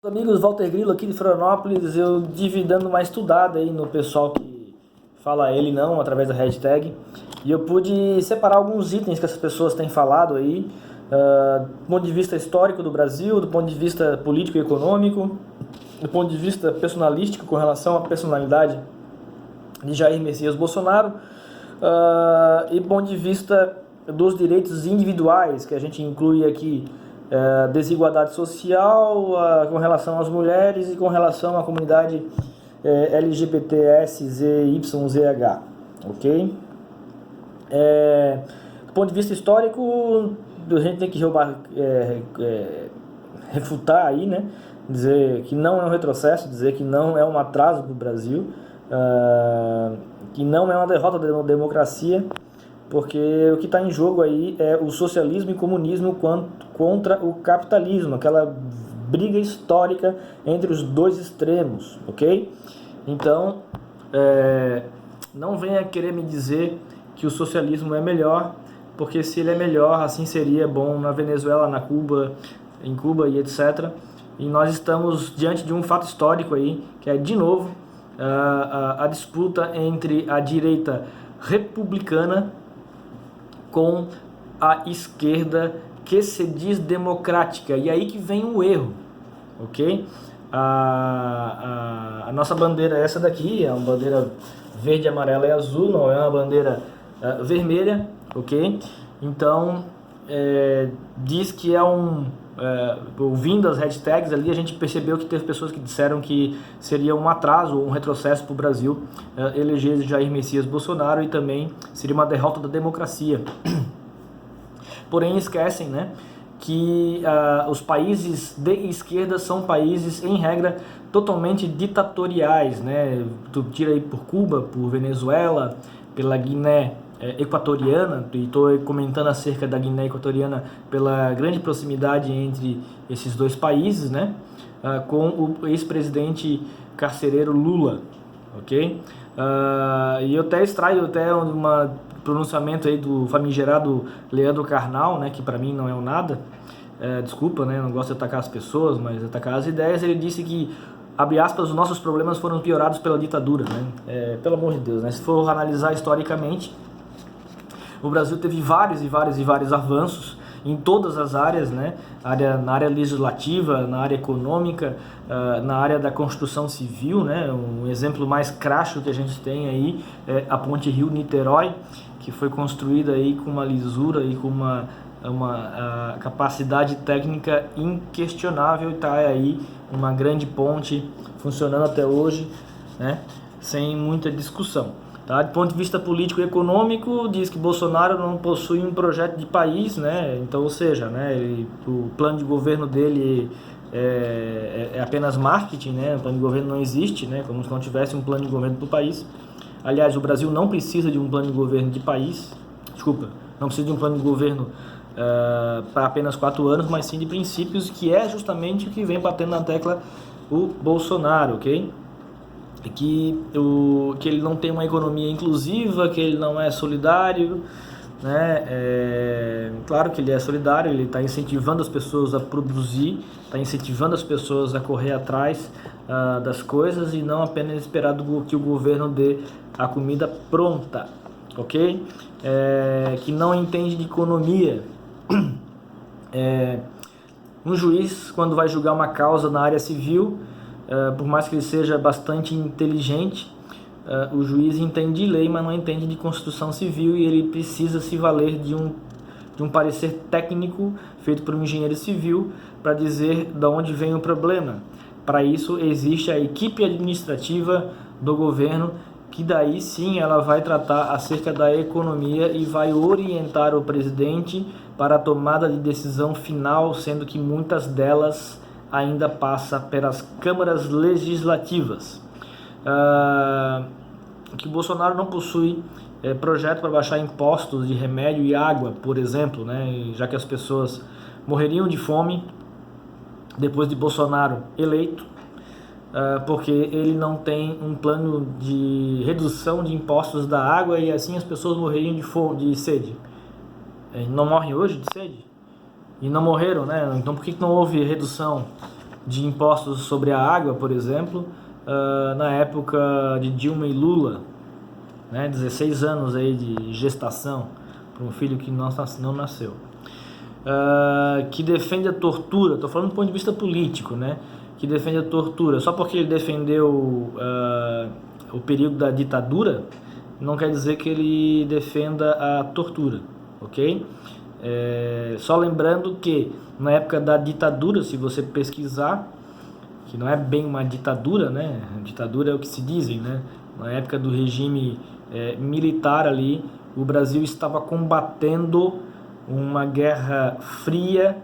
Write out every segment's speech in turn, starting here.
Amigos, Walter Grilo aqui de Florianópolis, eu dando uma estudada aí no pessoal que fala ele não, através da hashtag, e eu pude separar alguns itens que essas pessoas têm falado aí, do ponto de vista histórico do Brasil, do ponto de vista político e econômico, do ponto de vista personalístico com relação à personalidade de Jair Messias Bolsonaro, e do ponto de vista dos direitos individuais, que a gente inclui aqui desigualdade social com relação às mulheres e com relação à comunidade LGBTSZYZH, ok? Do ponto de vista histórico, a gente tem que refutar aí, né? Dizer que não é um retrocesso, dizer que não é um atraso para o Brasil, que não é uma derrota da democracia, porque o que está em jogo aí é o socialismo e comunismo contra o capitalismo, aquela briga histórica entre os dois extremos, ok? Então, não venha querer me dizer que o socialismo é melhor, porque se ele é melhor, assim seria bom na Venezuela, em Cuba e etc. E nós estamos diante de um fato histórico aí, que é, de novo, a disputa entre a direita republicana com a esquerda que se diz democrática. E aí que vem o erro, ok? A nossa bandeira é essa daqui, é uma bandeira verde, amarela e azul, não é uma bandeira vermelha, ok? Então, diz que ouvindo as hashtags ali, a gente percebeu que teve pessoas que disseram que seria um atraso ou um retrocesso para o Brasil eleger Jair Messias Bolsonaro, e também seria uma derrota da democracia. Porém, esquecem, né, que os países de esquerda são países, em regra, totalmente ditatoriais, né? Tu tira aí por Cuba, por Venezuela, pela Guiné Equatoriana, e estou comentando acerca da Guiné Equatoriana pela grande proximidade entre esses dois países, né, com o ex-presidente carcereiro Lula, ok? E eu até extraio um pronunciamento aí do famigerado Leandro Carnal, né, que para mim não é um nada, desculpa, né, não gosto de atacar as pessoas, mas atacar as ideias. Ele disse que, abre aspas, os nossos problemas foram piorados pela ditadura, né? Pelo amor de Deus, né? Se for analisar historicamente, o Brasil teve vários avanços em todas as áreas, né? Na área legislativa, na área econômica, na área da construção civil, né? Um exemplo mais crasso que a gente tem aí é a ponte Rio-Niterói, que foi construída aí com uma lisura e com uma capacidade técnica inquestionável, e está aí uma grande ponte funcionando até hoje, né? Sem muita discussão. Tá? Do ponto de vista político e econômico, diz que Bolsonaro não possui um projeto de país, né? Então, ou seja, né, o plano de governo dele é apenas marketing, né? O plano de governo não existe, né? Como se não tivesse um plano de governo para o país. Aliás, o Brasil não precisa de um plano de governo de país, não precisa de um plano de governo para apenas 4 anos, mas sim de princípios, que é justamente o que vem batendo na tecla o Bolsonaro, ok? Que ele não tem uma economia inclusiva, que ele não é solidário, né? Claro que ele é solidário, ele está incentivando as pessoas a produzir, está incentivando as pessoas a correr atrás das coisas, e não apenas esperar que o governo dê a comida pronta, ok? Que não entende de economia. Um juiz, quando vai julgar uma causa na área civil, por mais que ele seja bastante inteligente, o juiz entende de lei, mas não entende de Constituição Civil, e ele precisa se valer de um parecer técnico feito por um engenheiro civil para dizer de onde vem o problema. Para isso existe a equipe administrativa do governo, que daí sim ela vai tratar acerca da economia e vai orientar o presidente para a tomada de decisão final, sendo que muitas delas ainda passa pelas câmaras legislativas. Que Bolsonaro não possui projeto para baixar impostos de remédio e água, por exemplo, né? Já que as pessoas morreriam de fome depois de Bolsonaro eleito, porque ele não tem um plano de redução de impostos da água, e assim as pessoas morreriam de sede. Não morrem hoje de sede? E não morreram, né? Então por que não houve redução de impostos sobre a água, por exemplo, na época de Dilma e Lula, né? 16 anos aí de gestação para um filho que não nasceu. Que defende a tortura, estou falando do ponto de vista político, né? Que defende a tortura, só porque ele defendeu o período da ditadura, não quer dizer que ele defenda a tortura, ok? Só lembrando que na época da ditadura, se você pesquisar, que não é bem uma ditadura, né? Ditadura é o que se dizem, né? Na época do regime militar ali, o Brasil estava combatendo uma guerra fria,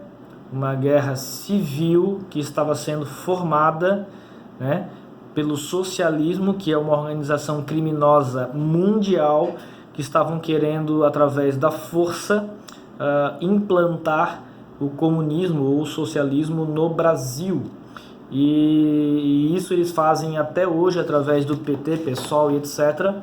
uma guerra civil que estava sendo formada, né, pelo socialismo, que é uma organização criminosa mundial, que estavam querendo, através da força, implantar o comunismo ou o socialismo no Brasil. E isso eles fazem até hoje através do PT, PSOL e etc.,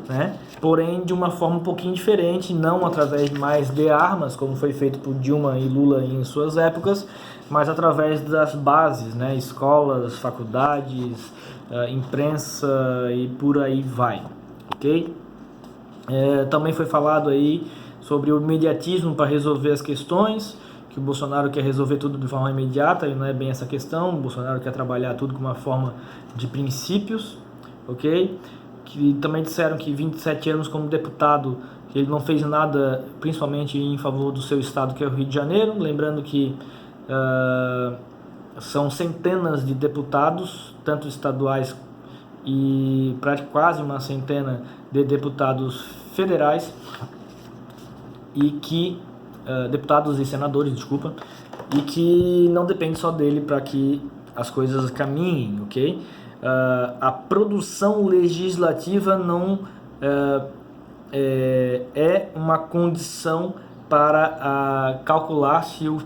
né? Porém de uma forma um pouquinho diferente, não através mais de armas, como foi feito por Dilma e Lula em suas épocas, mas através das bases, né? Escolas, faculdades, imprensa e por aí vai, ok? Também foi falado aí sobre o imediatismo para resolver as questões, que o Bolsonaro quer resolver tudo de forma imediata, e não é bem essa questão. O Bolsonaro quer trabalhar tudo com uma forma de princípios, ok? Que também disseram que 27 anos como deputado, ele não fez nada, principalmente em favor do seu estado, que é o Rio de Janeiro. Lembrando que são centenas de deputados, tanto estaduais e quase uma centena de deputados federais, e que deputados e senadores, desculpa, e que não depende só dele para que as coisas caminhem, ok? A produção legislativa não é uma condição para calcular se o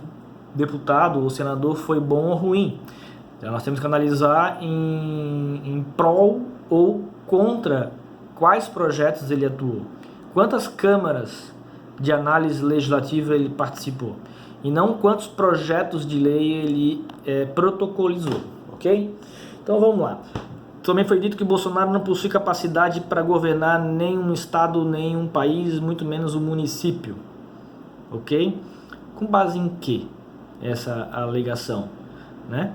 deputado ou senador foi bom ou ruim. Então, nós temos que analisar em prol ou contra quais projetos ele atuou, quantas câmaras de análise legislativa ele participou, e não quantos projetos de lei ele protocolizou, ok? Então vamos lá. Também foi dito que Bolsonaro não possui capacidade para governar nenhum estado, nenhum país, muito menos o município, ok? Com base em que essa alegação, né?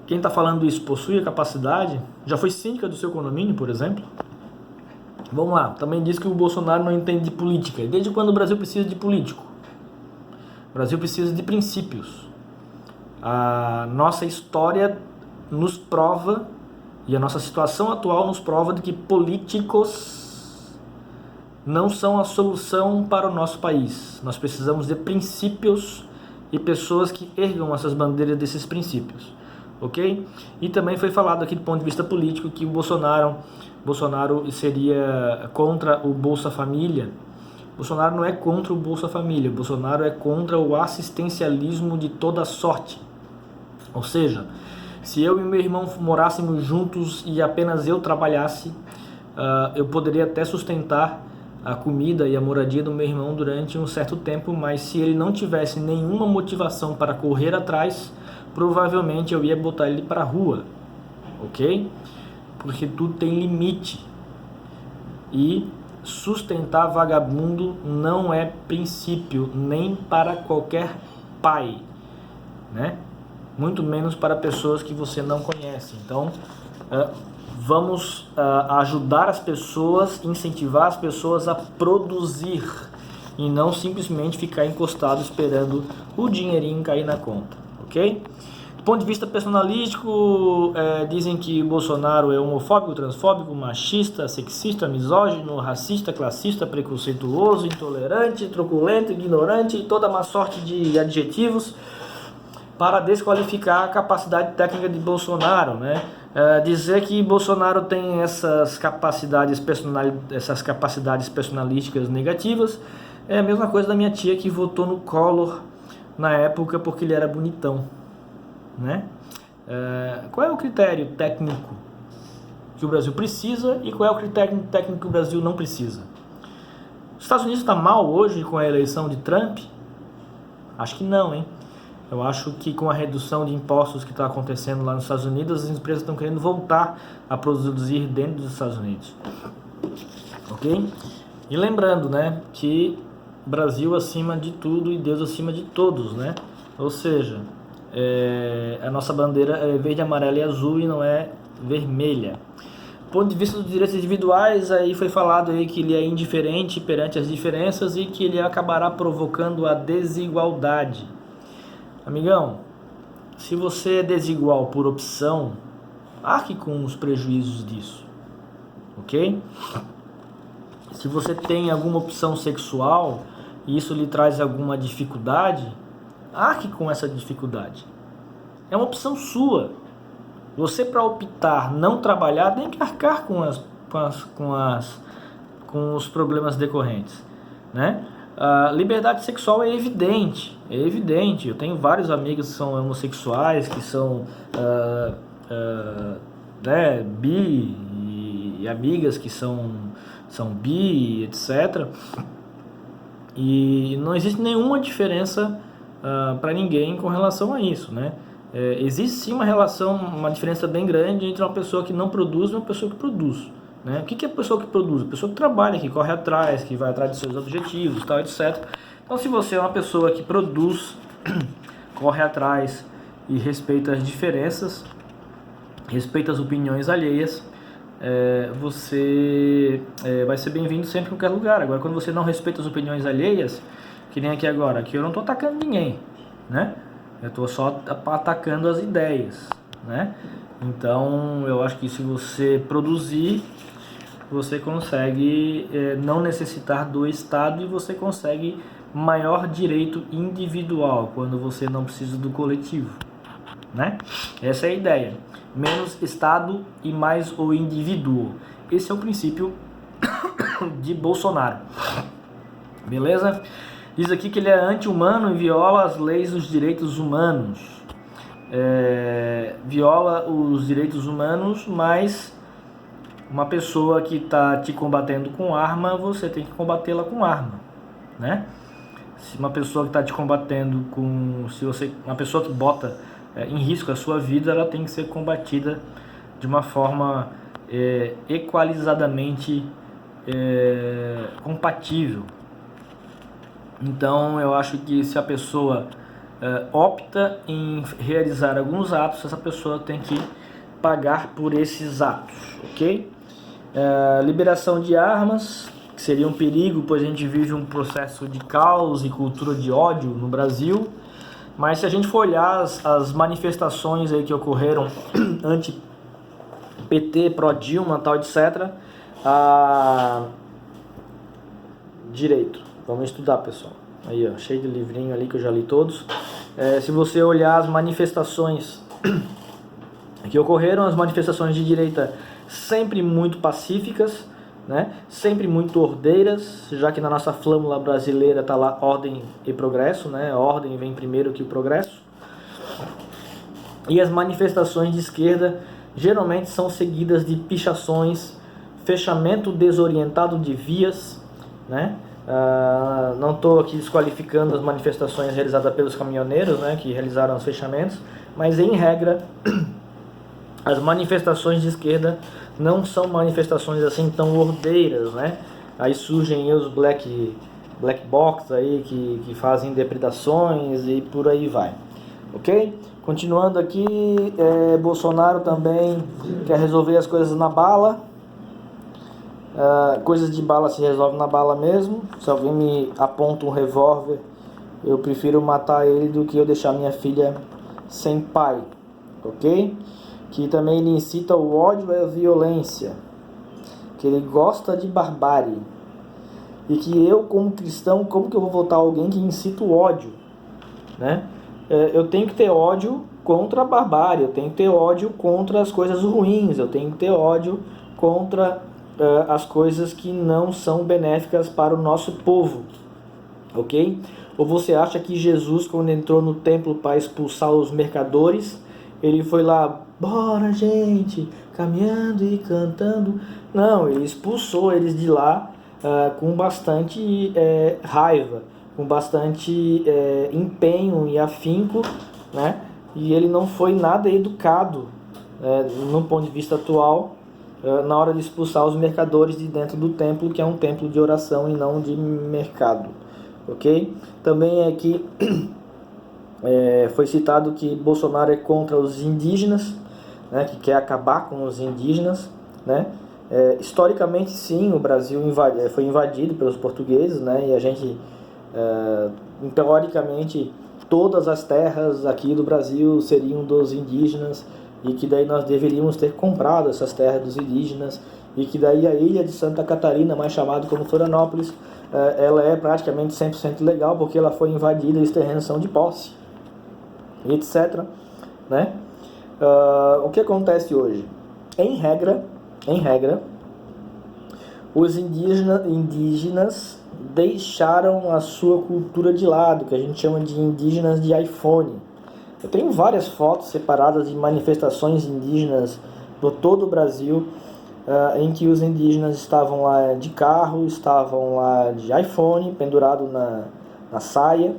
Quem está falando isso possui a capacidade? Já foi síndica do seu condomínio, por exemplo? Vamos lá, também diz que o Bolsonaro não entende de política. Desde quando o Brasil precisa de político? O Brasil precisa de princípios. A nossa história nos prova, e a nossa situação atual nos prova, de que políticos não são a solução para o nosso país. Nós precisamos de princípios e pessoas que ergam essas bandeiras desses princípios, ok? E também foi falado aqui do ponto de vista político que o Bolsonaro seria contra o Bolsa Família. Bolsonaro não é contra o Bolsa Família, Bolsonaro é contra o assistencialismo de toda sorte. Ou seja, se eu e meu irmão morássemos juntos e apenas eu trabalhasse, eu poderia até sustentar a comida e a moradia do meu irmão durante um certo tempo, mas se ele não tivesse nenhuma motivação para correr atrás, provavelmente eu ia botar ele para a rua, ok? Porque tudo tem limite, e sustentar vagabundo não é princípio nem para qualquer pai, né? Muito menos para pessoas que você não conhece. Então vamos ajudar as pessoas, incentivar as pessoas a produzir, e não simplesmente ficar encostado esperando o dinheirinho cair na conta, ok? Do ponto de vista personalístico, dizem que Bolsonaro é homofóbico, transfóbico, machista, sexista, misógino, racista, classista, preconceituoso, intolerante, truculento, ignorante e toda uma sorte de adjetivos para desqualificar a capacidade técnica de Bolsonaro, né? Dizer que Bolsonaro tem essas capacidades personalísticas negativas é a mesma coisa da minha tia, que votou no Collor na época porque ele era bonitão, né? Qual é o critério técnico que o Brasil precisa e qual é o critério técnico que o Brasil não precisa? Os Estados Unidos está mal hoje com a eleição de Trump? Acho que não, hein? Eu acho que com a redução de impostos que está acontecendo lá nos Estados Unidos, as empresas estão querendo voltar a produzir dentro dos Estados Unidos. Ok? E lembrando, né, que Brasil acima de tudo e Deus acima de todos, né? Ou seja, a nossa bandeira é verde, amarela e azul e não é vermelha. Do ponto de vista dos direitos individuais, aí foi falado aí que ele é indiferente perante as diferenças e que ele acabará provocando a desigualdade. Amigão, se você é desigual por opção, arque com os prejuízos disso, ok? Se você tem alguma opção sexual e isso lhe traz alguma dificuldade, arque com essa dificuldade. É uma opção sua. Você, para optar não trabalhar, tem que arcar com os problemas decorrentes, né? A liberdade sexual é evidente, é evidente. Eu tenho vários amigos que são homossexuais, que são né, bi, e amigas que são bi, etc. E não existe nenhuma diferença para ninguém com relação a isso, né? Existe sim uma diferença bem grande entre uma pessoa que não produz e uma pessoa que produz. Né? O que é a pessoa que produz? A pessoa que trabalha, que corre atrás, que vai atrás dos seus objetivos, tal, etc. Então, se você é uma pessoa que produz, corre atrás e respeita as diferenças, respeita as opiniões alheias, você vai ser bem-vindo sempre em qualquer lugar. Agora, quando você não respeita as opiniões alheias, que nem aqui agora, aqui eu não estou atacando ninguém, né? Eu estou só atacando as ideias, né? Então, eu acho que se você produzir, você consegue não necessitar do Estado e você consegue maior direito individual quando você não precisa do coletivo, né? Essa é a ideia. Menos Estado e mais o indivíduo. Esse é o princípio de Bolsonaro. Beleza? Diz aqui que ele é anti-humano e viola as leis dos direitos humanos. Viola os direitos humanos, mas uma pessoa que está te combatendo com arma, você tem que combatê-la com arma, né? Se uma pessoa que está te combatendo uma pessoa que bota em risco a sua vida, ela tem que ser combatida de uma forma equalizadamente compatível. Então, eu acho que se a pessoa opta em realizar alguns atos, essa pessoa tem que pagar por esses atos, ok? Liberação de armas, que seria um perigo, pois a gente vive um processo de caos e cultura de ódio no Brasil. Mas se a gente for olhar as manifestações aí que ocorreram anti-PT, pró-Dilma, tal, etc. Direito. Vamos estudar, pessoal. Aí, ó, cheio de livrinho ali que eu já li todos. Se você olhar as manifestações que ocorreram, as manifestações de direita sempre muito pacíficas, né? Sempre muito ordeiras, já que na nossa flâmula brasileira está lá ordem e progresso, né? A ordem vem primeiro que o progresso. E as manifestações de esquerda geralmente são seguidas de pichações, fechamento desorientado de vias, né? Não estou aqui desqualificando as manifestações realizadas pelos caminhoneiros, né, que realizaram os fechamentos, mas em regra as manifestações de esquerda não são manifestações assim tão ordeiras, né? Aí surgem os black box aí que fazem depredações e por aí vai, ok? Continuando aqui, Bolsonaro também quer resolver as coisas na bala. Coisas de bala se resolve na bala mesmo. Se alguém me aponta um revólver, eu prefiro matar ele do que eu deixar minha filha sem pai, ok? Que também ele incita o ódio e a violência, que ele gosta de barbárie, e que eu, como cristão, como que eu vou votar alguém que incita o ódio, né? Eu tenho que ter ódio contra a barbárie, eu tenho que ter ódio contra as coisas ruins, eu tenho que ter ódio contra as coisas que não são benéficas para o nosso povo, ok? Ou você acha que Jesus, quando entrou no templo para expulsar os mercadores, ele foi lá, bora gente, caminhando e cantando? Não, ele expulsou eles de lá com bastante raiva, com bastante empenho e afinco, né? E ele não foi nada educado, no ponto de vista atual, na hora de expulsar os mercadores de dentro do templo, que é um templo de oração e não de mercado, ok? Também aqui foi citado que Bolsonaro é contra os indígenas, né, que quer acabar com os indígenas, né? Historicamente, sim, o Brasil foi invadido pelos portugueses, né? E a gente, teoricamente, todas as terras aqui do Brasil seriam dos indígenas, e que daí nós deveríamos ter comprado essas terras dos indígenas, e que daí a ilha de Santa Catarina, mais chamada como Florianópolis, ela é praticamente 100% legal, porque ela foi invadida e os terrenos são de posse, etc., né? O que acontece hoje? Em regra, os indígenas deixaram a sua cultura de lado, que a gente chama de indígenas de iPhone. Eu tenho várias fotos separadas de manifestações indígenas por todo o Brasil, em que os indígenas estavam lá de carro, estavam lá de iPhone, pendurado na saia.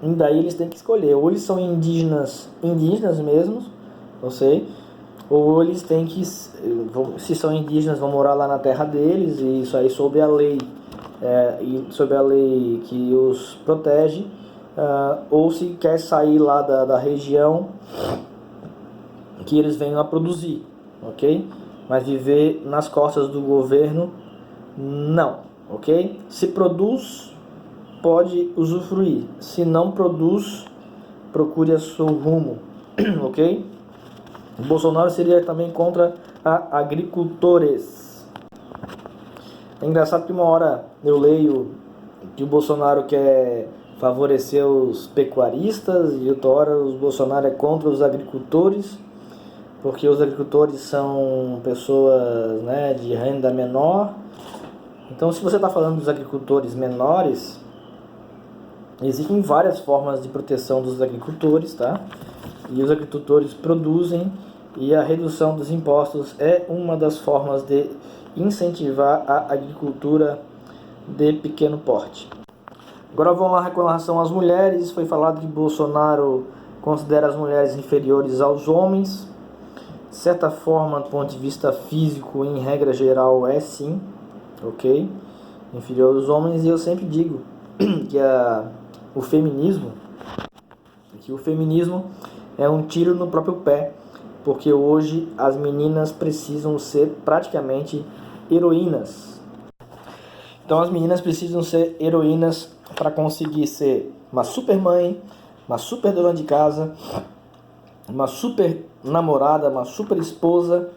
E daí eles têm que escolher, ou eles são indígenas mesmos, eu sei, ou eles têm que, se são indígenas, vão morar lá na terra deles, e isso aí sob a lei, sob a lei que os protege, ou se quer sair lá da região que eles venham a produzir, ok? Mas viver nas costas do governo, não, ok? Se produz, pode usufruir. Se não produz, procure o seu rumo, ok? O Bolsonaro seria também contra agricultores. É engraçado que uma hora eu leio que o Bolsonaro quer favorecer os pecuaristas, e outra hora o Bolsonaro é contra os agricultores, porque os agricultores são pessoas, né, de renda menor. Então, se você está falando dos agricultores menores, existem várias formas de proteção dos agricultores, tá? E os agricultores produzem, e a redução dos impostos é uma das formas de incentivar a agricultura de pequeno porte. Agora vamos lá com relação às mulheres. Foi falado que Bolsonaro considera as mulheres inferiores aos homens. De certa forma, do ponto de vista físico, em regra geral, é sim, ok? Inferior aos homens, e eu sempre digo que o feminismo é um tiro no próprio pé, porque hoje as meninas precisam ser praticamente heroínas. Então as meninas precisam ser heroínas para conseguir ser uma super mãe, uma super dona de casa, uma super namorada, uma super esposa,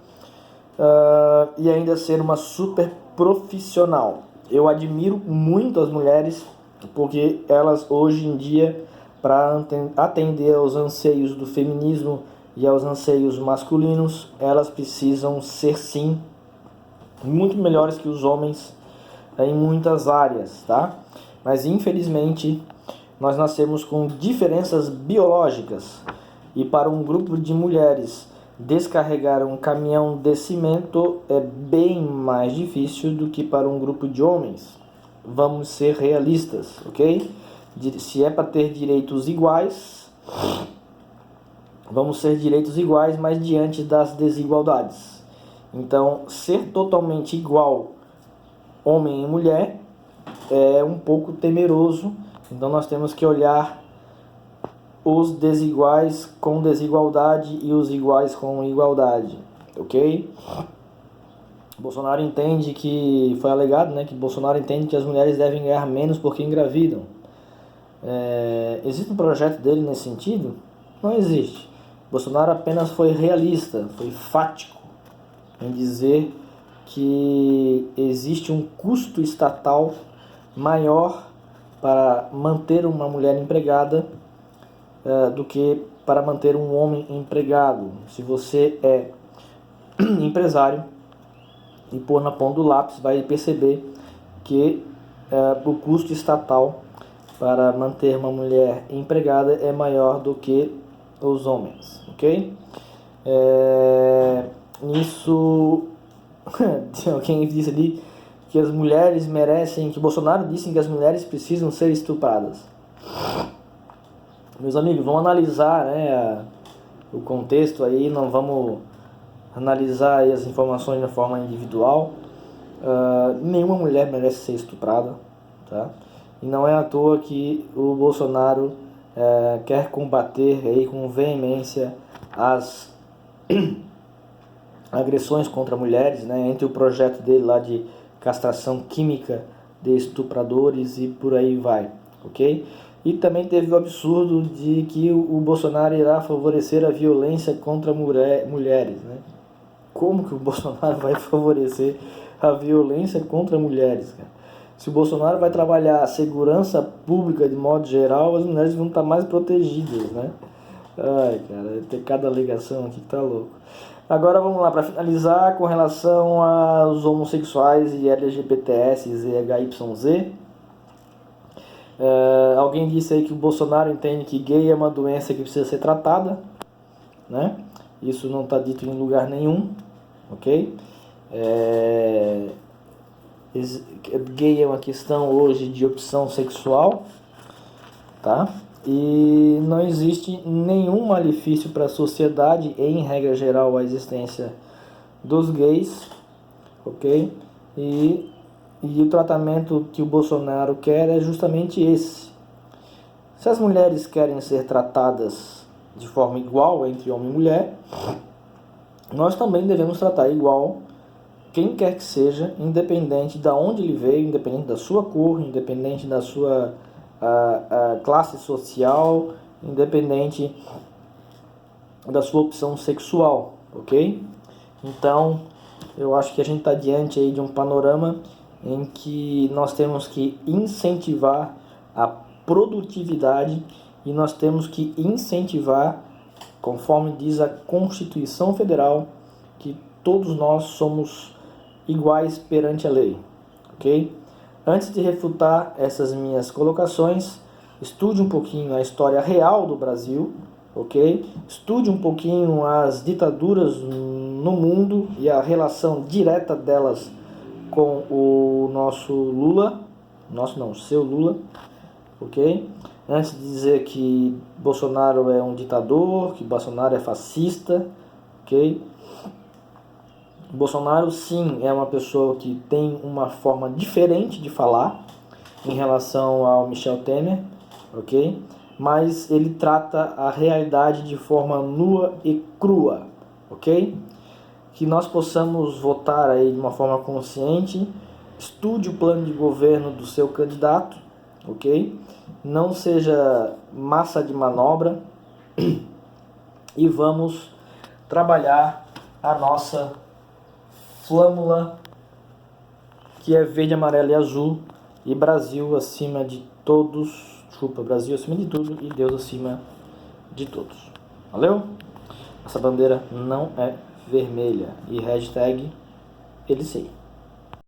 e ainda ser uma super profissional. Eu admiro muito as mulheres, porque elas hoje em dia, para atender aos anseios do feminismo e aos anseios masculinos, elas precisam ser sim muito melhores que os homens em muitas áreas, tá? Mas infelizmente nós nascemos com diferenças biológicas, e para um grupo de mulheres descarregar um caminhão de cimento é bem mais difícil do que para um grupo de homens. Vamos ser realistas, ok? Se é para ter direitos iguais, vamos ser direitos iguais, mas diante das desigualdades. Então, ser totalmente igual homem e mulher é um pouco temeroso. Então nós temos que olhar os desiguais com desigualdade e os iguais com igualdade, ok? Bolsonaro entende que, foi alegado, né, que Bolsonaro entende que as mulheres devem ganhar menos porque engravidam. Existe um projeto dele nesse sentido? Não existe. Bolsonaro apenas foi realista, foi fático em dizer que existe um custo estatal maior para manter uma mulher empregada do que para manter um homem empregado. Se você é empresário e pôr na ponta do lápis, vai perceber que o custo estatal para manter uma mulher empregada é maior do que os homens, ok? Nisso, alguém disse ali que as mulheres merecem, que Bolsonaro disse que as mulheres precisam ser estupradas. Meus amigos, vamos analisar, né, o contexto aí, não vamos analisar aí as informações de forma individual. Nenhuma mulher merece ser estuprada, tá? E não é à toa que o Bolsonaro quer combater aí com veemência as agressões contra mulheres, né? Entre o projeto dele lá de castração química de estupradores e por aí vai, ok? E também teve o absurdo de que o Bolsonaro irá favorecer a violência contra mulheres, né? Como que o Bolsonaro vai favorecer a violência contra mulheres, cara? Se o Bolsonaro vai trabalhar a segurança pública de modo geral, as mulheres vão estar mais protegidas, né? Ai, cara, tem cada alegação aqui que tá louco. Agora vamos lá, para finalizar, com relação aos homossexuais e LGBTS e HYZ. Alguém disse aí que o Bolsonaro entende que gay é uma doença que precisa ser tratada, né? Isso não está dito em lugar nenhum, ok? Gay é uma questão hoje de opção sexual, tá? E não existe nenhum malefício para a sociedade, em regra geral, a existência dos gays, ok? E o tratamento que o Bolsonaro quer é justamente esse. Se as mulheres querem ser tratadas de forma igual entre homem e mulher, nós também devemos tratar igual quem quer que seja, independente de onde ele veio, independente da sua cor, independente da sua classe social, independente da sua opção sexual, ok? Então, eu acho que a gente está diante aí de um panorama em que nós temos que incentivar a produtividade e nós temos que incentivar, conforme diz a Constituição Federal, que todos nós somos iguais perante a lei, ok? Antes de refutar essas minhas colocações, estude um pouquinho a história real do Brasil, ok? Estude um pouquinho as ditaduras no mundo e a relação direta delas com o nosso Lula, seu Lula, ok? Antes de dizer que Bolsonaro é um ditador, que Bolsonaro é fascista, ok? Bolsonaro, sim, é uma pessoa que tem uma forma diferente de falar em relação ao Michel Temer, ok? Mas ele trata a realidade de forma nua e crua, ok? Que nós possamos votar aí de uma forma consciente, estude o plano de governo do seu candidato, ok? Não seja massa de manobra e vamos trabalhar a nossa flâmula, que é verde, amarelo e azul, e Brasil acima de todos, Brasil acima de tudo e Deus acima de todos. Valeu? Essa bandeira não é vermelha e hashtag ele sei.